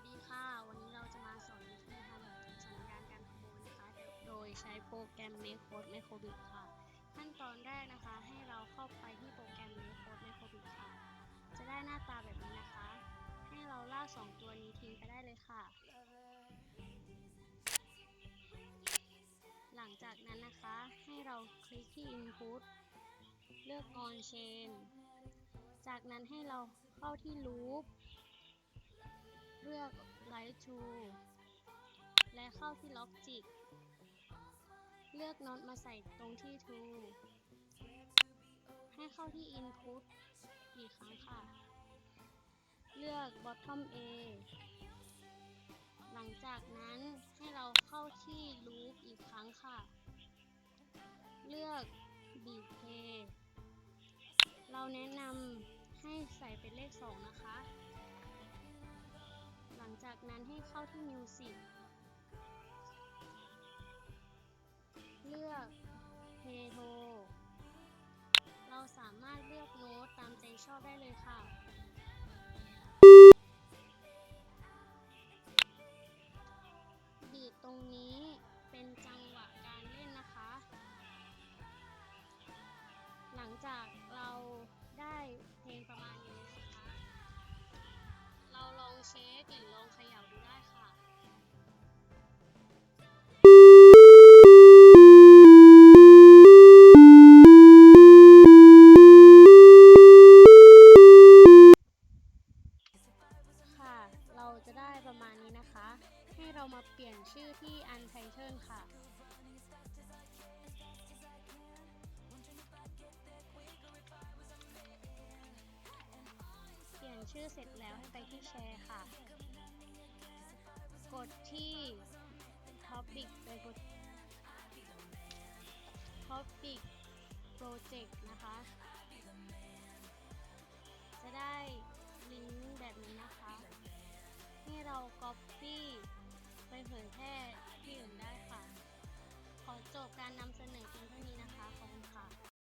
สดีค่ะวันนี้เราจะมาสอนวิธีทำสัญญาณการขโมยนะคะโดยใช้โปรแกรม MakeCode Microbit ค่ะขั้นตอนแรกนะคะให้เราเข้าไปที่โปรแกรม MakeCode Microbit ค่ะจะได้หน้าตาแบบนี้นะคะให้เราลาก2ตัวนี้ทิ้งไปได้เลยค่ะหลังจากนั้นนะคะให้เราคลิกที่ Input เลือก On Chain จากนั้นให้เราเข้าที่ Loop เลือก Write to และเข้าที่ Logic เลือก Not มาใส่ตรงที่ True ให้เข้าที่ Input อีกครั้งค่ะเลือก Bottom A หลังจากนั้นให้เราเข้าที่ Loop อีกครั้งค่ะเลือก Beat Play เราแนะนำให้ใส่เป็นเลข2นะคะหลังจากนั้นให้เข้าที่ Music เลือก Play To เราสามารถเลือกโน้ตตามใจชอบได้เลยค่ะบีทตรงนี้เป็นจังหวะการเล่นนะคะหลังจากเราได้เพลงประมาณนี้นะคะเราลองเช็คหรือลองเขย่าดูได้ค่ะเราจะได้ประมาณนี้นะคะให้เรามาเปลี่ยนชื่อที่ Untitled ค่ะเปลี่ยนชื่อเสร็จแล้วให้ไปที่แชร์ค่ะกดที่ Topic ไปกด Topic Project นะคะจะได้ลิงก์แบบนี้นะคะให้เรา Copy